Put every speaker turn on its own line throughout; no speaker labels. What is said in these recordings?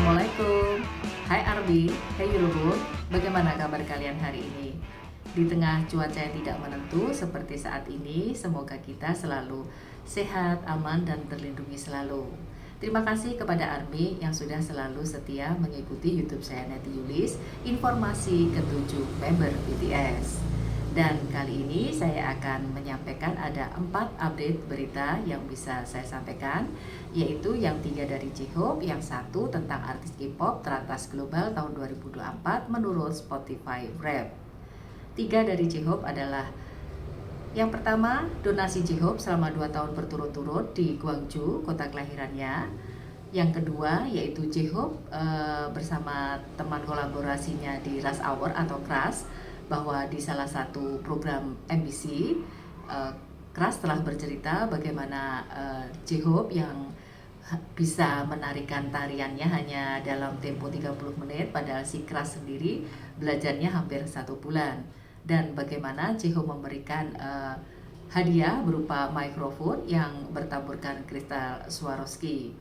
Assalamualaikum. Hai Arbi, hai Yurubun. Bagaimana kabar kalian hari ini? Di tengah cuaca yang tidak menentu seperti saat ini, semoga kita selalu sehat, aman, dan terlindungi selalu. Terima kasih kepada Armi yang sudah selalu setia mengikuti YouTube saya Neti Yulis, informasi ketujuh member BTS. Dan kali ini saya akan menyampaikan ada 4 update berita yang bisa saya sampaikan, yaitu yang 3 dari J-Hope, yang 1 tentang artis K-pop teratas global tahun 2024 menurut Spotify Rap. 3 dari J-Hope adalah yang pertama, donasi J-Hope selama 2 tahun berturut-turut di Gwangju, kota kelahirannya. Yang kedua yaitu J-Hope bersama teman kolaborasinya di Rush Hour atau Crush, bahwa di salah satu program MBC, Crush telah bercerita bagaimana J-Hope yang bisa menarikan tariannya hanya dalam tempo 30 menit, padahal si Crush sendiri belajarnya hampir 1 bulan. Dan bagaimana J-Hope memberikan hadiah berupa mikrofon yang bertaburkan kristal Swarovski.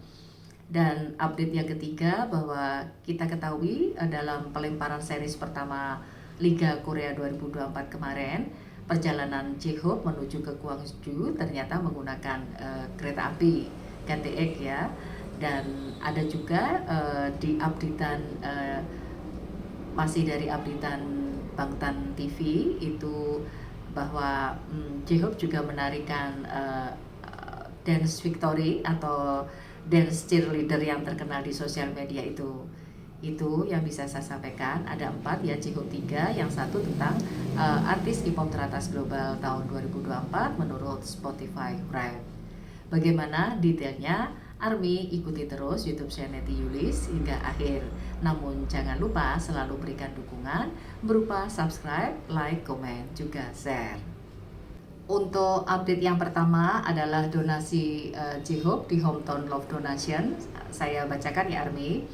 Dan update yang ketiga bahwa kita ketahui dalam pelemparan series pertama Liga Korea 2024 kemarin, perjalanan J-Hope menuju ke Gwangju ternyata menggunakan kereta api KTX ya. Dan ada juga di updatean masih dari updatean Bangtan TV itu bahwa J-Hope juga menarikan dance victory atau dance cheerleader yang terkenal di sosial media itu. Itu yang bisa saya sampaikan. Ada 4 ya, J-Hope 3, yang 1 tentang artis K-pop teratas global tahun 2024 menurut Spotify Rap. Bagaimana detailnya? Army ikuti terus YouTube channel Neti Yulis hingga akhir. Namun jangan lupa selalu berikan dukungan berupa subscribe, like, komen, juga share. Untuk update yang pertama adalah donasi J-Hope di Hometown Love Donation. Saya bacakan ya Army.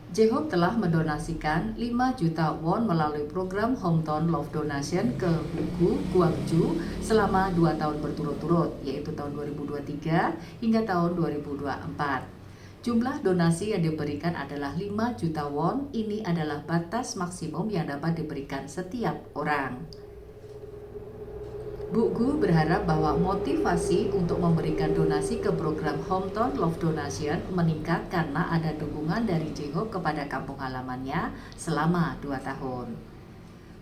J-Hope telah mendonasikan 5 juta won melalui program Hometown Love Donation ke Bugu Gwangju selama 2 tahun berturut-turut, yaitu tahun 2023 hingga tahun 2024. Jumlah donasi yang diberikan adalah 5 juta won. Ini adalah batas maksimum yang dapat diberikan setiap orang. Bu Gu berharap bahwa motivasi untuk memberikan donasi ke program Hometown Love Donation meningkat karena ada dukungan dari J-Hope kepada kampung halamannya selama 2 tahun.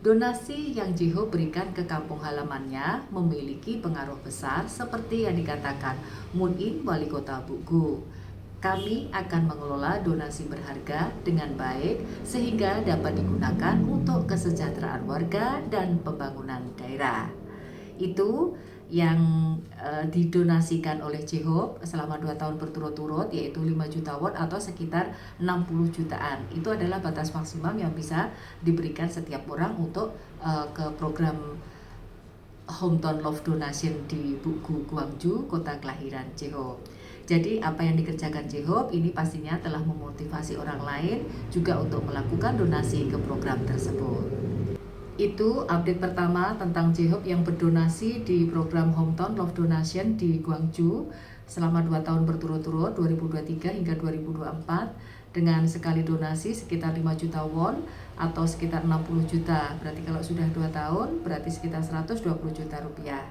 Donasi yang J-Hope berikan ke kampung halamannya memiliki pengaruh besar seperti yang dikatakan Moon In, wali kota Bu Gu. Kami akan mengelola donasi berharga dengan baik sehingga dapat digunakan untuk kesejahteraan warga dan pembangunan daerah. Itu yang didonasikan oleh J-Hope selama 2 tahun berturut-turut, yaitu 5 juta won atau sekitar 60 jutaan. Itu adalah batas maksimum yang bisa diberikan setiap orang untuk ke program Hometown Love Donation di Bugu Gwangju, kota kelahiran J-Hope. Jadi apa yang dikerjakan J-Hope ini pastinya telah memotivasi orang lain juga untuk melakukan donasi ke program tersebut. Itu update pertama tentang J-Hope yang berdonasi di program Hometown Love Donation di Gwangju selama 2 tahun berturut-turut 2023 hingga 2024 dengan sekali donasi sekitar 5 juta won atau sekitar 60 juta. Berarti kalau sudah 2 tahun berarti sekitar 120 juta rupiah.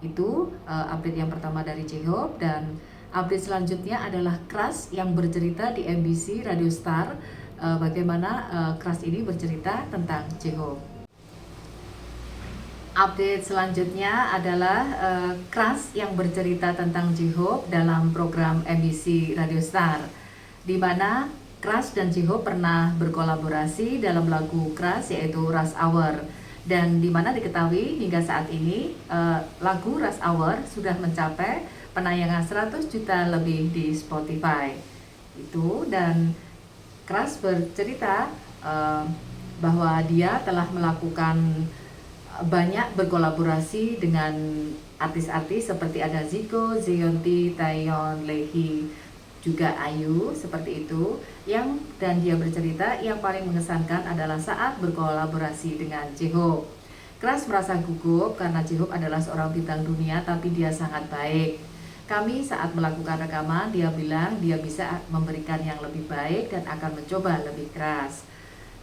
Itu update yang pertama dari J-Hope. Dan update selanjutnya adalah Crush yang bercerita di MBC Radio Star. Bagaimana Crush ini bercerita tentang J-Hope. Update selanjutnya adalah Crush yang bercerita tentang J-Hope dalam program MBC Radio Star, di mana Crush dan J-Hope pernah berkolaborasi dalam lagu Crush yaitu Rush Hour, dan di mana diketahui hingga saat ini lagu Rush Hour sudah mencapai penayangan 100 juta lebih di Spotify. Itu, dan Crush bercerita bahwa dia telah melakukan banyak berkolaborasi dengan artis-artis seperti ada Zico, Zeonti, Taeyeon, Leehi, juga Ayu, seperti itu. Dan dia bercerita yang paling mengesankan adalah saat berkolaborasi dengan J-Hope. Crush merasa gugup karena J-Hope adalah seorang bintang dunia tapi dia sangat baik. Kami saat melakukan rekaman, dia bilang dia bisa memberikan yang lebih baik dan akan mencoba lebih keras.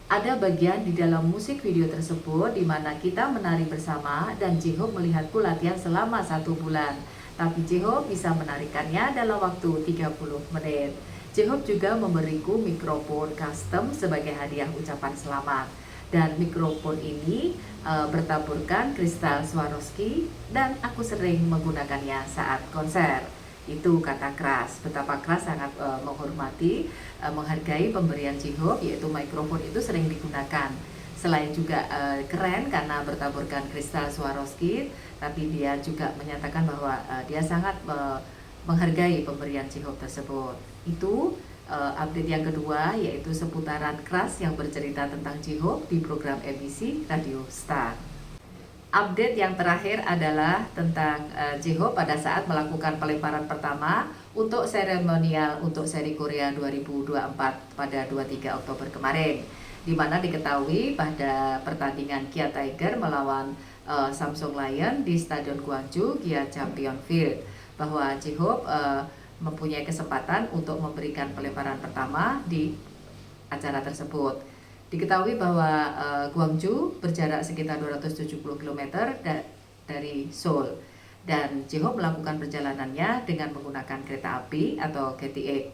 Ada bagian di dalam musik video tersebut di mana kita menari bersama dan J-Hope melihatku latihan selama 1 bulan. Tapi J-Hope bisa menarikannya dalam waktu 30 menit. J-Hope juga memberiku mikrofon custom sebagai hadiah ucapan selamat. Dan mikrofon ini bertaburkan kristal Swarovski dan aku sering menggunakannya saat konser. Itu kata Kras. Betapa Kras sangat menghormati, menghargai pemberian J-Hope, yaitu mikrofon itu sering digunakan. Selain juga keren karena bertaburkan kristal Swarovski, tapi dia juga menyatakan bahwa dia sangat menghargai pemberian J-Hope tersebut. Itu update yang kedua, yaitu seputaran Kras yang bercerita tentang J-Hope di program MBC Radio Star. Update yang terakhir adalah tentang J-Hope pada saat melakukan pelemparan pertama untuk seremonial untuk seri Korea 2024 pada 23 Oktober kemarin, di mana diketahui pada pertandingan Kia Tiger melawan Samsung Lion di Stadion Gwangju Kia Champion Field, bahwa J-Hope mempunyai kesempatan untuk memberikan pelemparan pertama di acara tersebut. Diketahui bahwa Gwangju berjarak sekitar 270 km dari Seoul, dan J-Hope melakukan perjalanannya dengan menggunakan kereta api atau KTX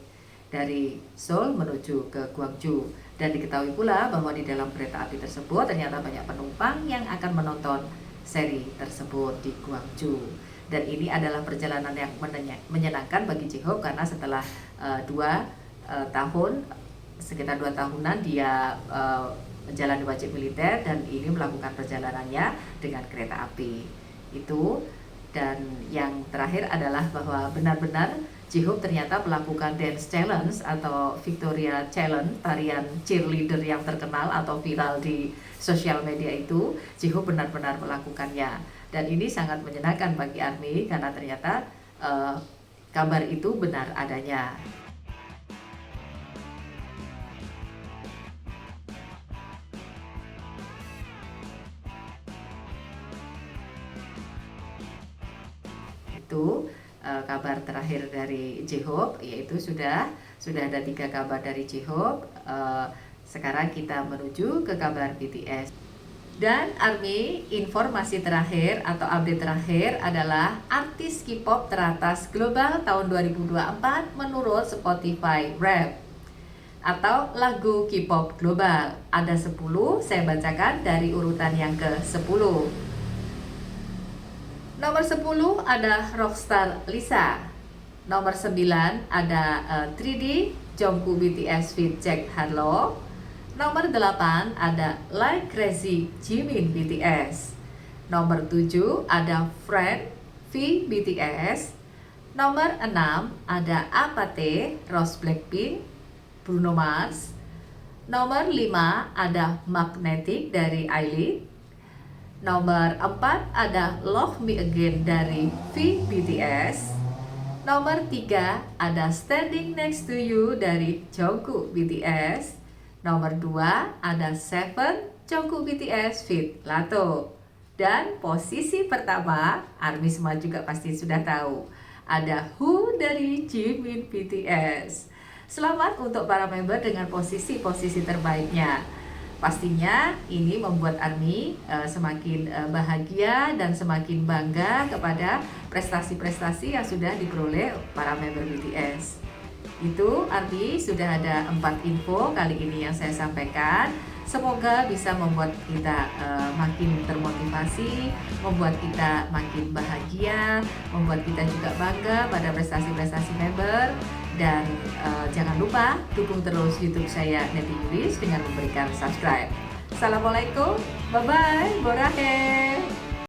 dari Seoul menuju ke Gwangju. Dan diketahui pula bahwa di dalam kereta api tersebut ternyata banyak penumpang yang akan menonton seri tersebut di Gwangju. Dan ini adalah perjalanan yang menyenangkan bagi J-Hope karena setelah 2 tahun, sekitar 2 tahunan dia menjalani wajib militer, dan ini melakukan perjalanannya dengan kereta api. Itu. Dan yang terakhir adalah bahwa benar-benar J-Hope ternyata melakukan dance challenge atau Victoria Challenge, tarian cheerleader yang terkenal atau viral di sosial media itu. J-Hope benar-benar melakukannya, dan ini sangat menyenangkan bagi ARMY karena ternyata kabar itu benar adanya. Itu kabar terakhir dari J-Hope, yaitu sudah ada 3 kabar dari J-Hope. Sekarang kita menuju ke kabar BTS. Dan ARMY, informasi terakhir atau update terakhir adalah artis K-pop teratas global tahun 2024 menurut Spotify Rap atau lagu K-pop global. Ada 10, saya bacakan dari urutan yang ke-10. Nomor 10 ada Rockstar Lisa. Nomor 9 ada 3D Jungkook BTS feat Jack Harlow. Nomor 8 ada Like Crazy Jimin BTS. Nomor 7 ada Friend V BTS. Nomor 6 ada Apathy Rose Blackpink Bruno Mars. Nomor 5 ada Magnetic dari ILY. Nomor 4 ada Love Me Again dari V BTS. Nomor 3 ada Standing Next to You dari Jungkook BTS. Nomor 2 ada Seven Jungkook BTS feat Lato. Dan posisi pertama, ARMY semua juga pasti sudah tahu, ada Who dari Jimin BTS. Selamat untuk para member dengan posisi-posisi terbaiknya. Pastinya ini membuat ARMY semakin bahagia dan semakin bangga kepada prestasi-prestasi yang sudah diperoleh para member BTS. Itu ARMY, sudah ada 4 info kali ini yang saya sampaikan. Semoga bisa membuat kita makin termotivasi, membuat kita makin bahagia, membuat kita juga bangga pada prestasi-prestasi member. Dan jangan lupa dukung terus YouTube saya Neti Yulis dengan memberikan subscribe. Assalamualaikum, bye-bye, Borahe.